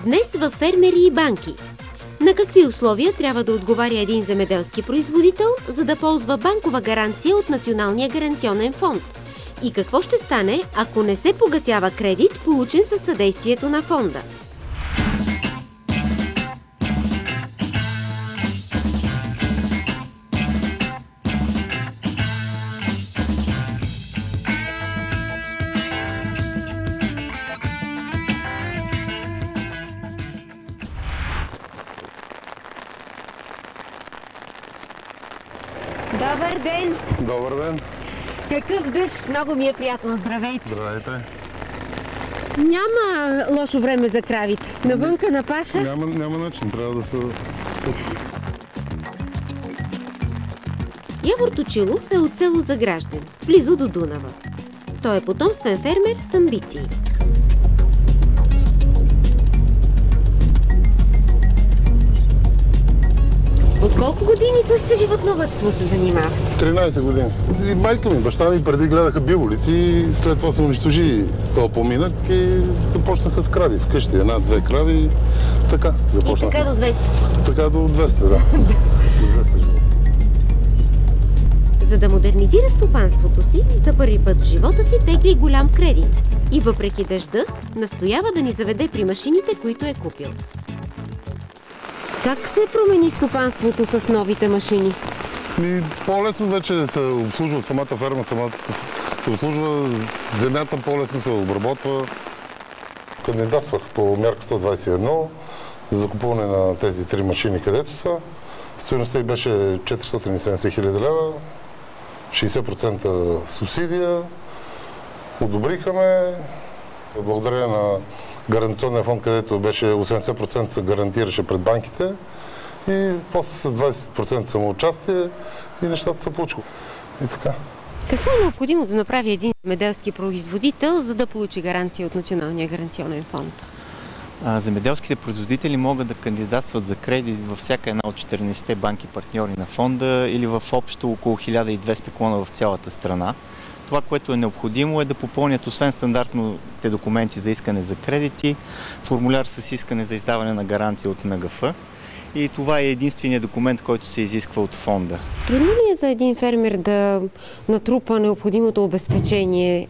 Днес във фермери и банки. На какви условия трябва да отговаря един земеделски производител, за да ползва банкова гаранция от Националния гаранционен фонд? И какво ще стане, ако не се погасява кредит, получен със съдействието на фонда? Добър ден! Добър ден! Какъв дъжд! Много ми е приятно. Здравейте! Здравейте! Няма лошо време за кравите. Навънка на паша? Няма начин. Трябва да се... Явор Точилов е от село Загражден, близо до Дунава. Той е потомствен фермер с амбиции. От колко години с животновъдство се занимавате? 13 години. И майка ми, баща ми преди гледаха биволици, след това се унищожи този поминък и започнаха с крави вкъщи. Една-две крави, така започнаха. И така до 200? Така до 200, да. До 200 живота. За да модернизира стопанството си, за първи път в живота си тегли голям кредит. И въпреки дъжда, настоява да ни заведе при машините, които е купил. Как се промени стопанството с новите машини? По-лесно вече се обслужва самата ферма, се обслужва земята, по-лесно се обработва. Кандидатствах по мярка 121 за закупуване на тези 3 машини, където са. Стойността й беше 470 хиляди лева, 60% субсидия. Одобриха ме. Благодаря на Гаранционния фонд, където беше 80% се гарантираше пред банките и после с 20% самоучастие и нещата се получиха. И така. Какво е необходимо да направи един земеделски производител, за да получи гаранция от Националния гаранционен фонд? Земеделските производители могат да кандидатстват за кредит във всяка една от 14-те банки партньори на фонда или в общо около 1200 клона в цялата страна. Това, което е необходимо, е да попълнят освен стандартните документи за искане за кредити, формуляр с искане за издаване на гаранция от НГФ. И това е единственият документ, който се изисква от фонда. Трудно ли е за един фермер да натрупа необходимото обезпечение,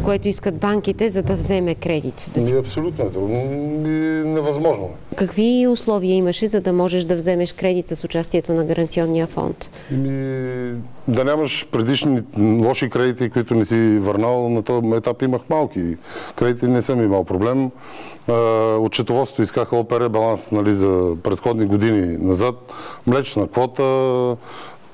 което искат банките, за да вземе кредит? Абсолютно е трудно. Невъзможно. Какви условия имаше, за да можеш да вземеш кредит с участието на Гаранционния фонд? Да нямаш предишни лоши кредити, които не си върнал. На този етап имах малки кредити, не съм имал проблем. От счетоводството искаха ОПР баланс, нали, за предходни години назад. Млечна квота,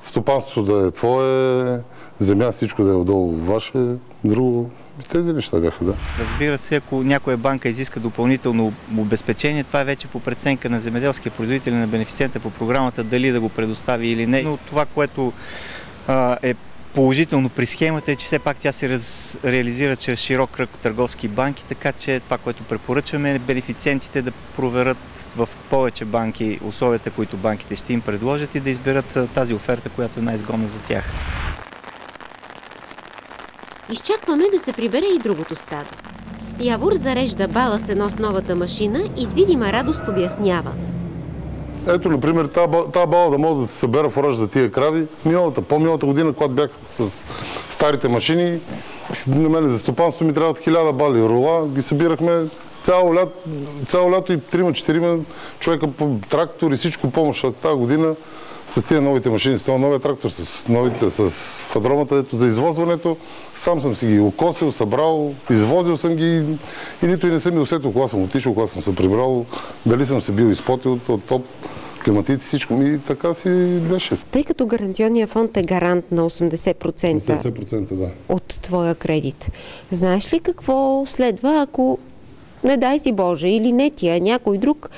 стопанството да е твое, земя, всичко да е отдолу ваше, друго. Тези неща бяха, да. Разбира се, ако някоя банка изиска допълнително обезпечение, това е вече по преценка на земеделския производител и на бенефициента по програмата, дали да го предостави или не. Но това, което е положително при схемата, е, че все пак тя се реализира чрез широк кръг търговски банки, така че това, което препоръчваме, е бенефициентите да проверят в повече банки условията, които банките ще им предложат и да изберат тази оферта, която е най-изгодна за тях. Изчакваме да се прибере и другото стадо. Явор зарежда бала с едно с новата машина и с видима радост обяснява. Ето, например, тази бала да мога да се събера фураж за тия крави. По-миналата година, когато бях с старите машини, на мен за стопанство ми трябват 1000 бали рула. Ги събирахме цяло лято и 3-4 човека по трактор и всичко помощ. Тази година с тия новите машини, с този новия трактор, с фадромата, ето за извозването, сам съм си ги окосил, събрал, извозил съм ги и нито и не съм ми усетил, кога съм отишъл, кога съм се прибрал, дали съм се бил изпотил от топ, климатици, всичко ми така си беше. Тъй като Гаранционния фонд е гарант на 80%, да, от твоя кредит, знаеш ли какво следва, ако не дай си Боже, или не ти, а някой друг,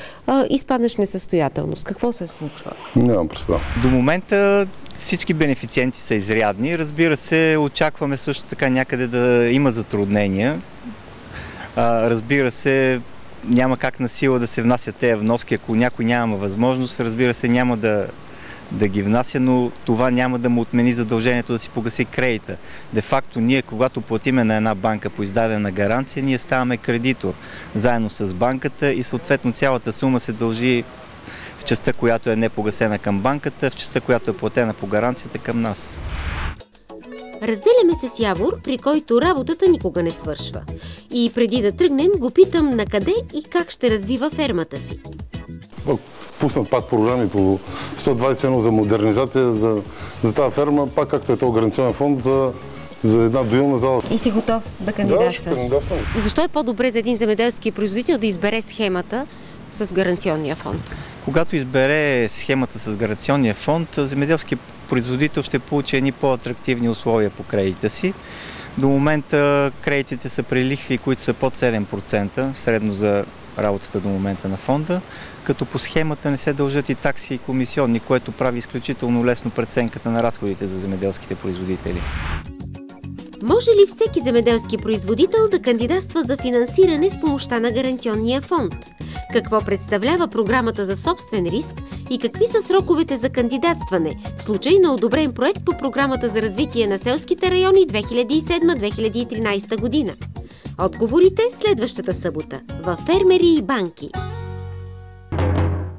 изпаднеш в несъстоятелност? Какво се случва? Нямам представа. До момента всички бенефициенти са изрядни. Разбира се, очакваме също така някъде да има затруднения. Разбира се, няма как на сила да се внасят тези вноски, ако някой няма възможност. Разбира се, няма да да ги внася, но това няма да му отмени задължението да си погаси кредита. Де-факто ние, когато платиме на една банка по издадена гаранция, ние ставаме кредитор заедно с банката и съответно цялата сума се дължи в частта, която е непогасена към банката, в частта, която е платена по гаранцията към нас. Разделяме се с Явор, при който работата никога не свършва. И преди да тръгнем, го питам на къде и как ще развива фермата си. Пуснат пак програми по 121 за модернизация за тази ферма, пак както е този гаранционен фонд за една доилна зала. И си готов да кандидатстваш? Да, ще кандидатствам. Защо е по-добре за един земеделски производител да избере схемата с гаранционния фонд? Когато избере схемата с гаранционния фонд, земеделският производител ще получи едни по-атрактивни условия по кредита си. До момента кредитите са при лихви, които са под 7% средно за работата до момента на фонда, като по схемата не се дължат и такси и комисионни, което прави изключително лесно преценката на разходите за земеделските производители. Може ли всеки земеделски производител да кандидатства за финансиране с помощта на гаранционния фонд? Какво представлява програмата за собствен риск и какви са сроковете за кандидатстване в случай на одобрен проект по програмата за развитие на селските райони 2007-2013 година? Отговорите следващата събота във Фермери и банки.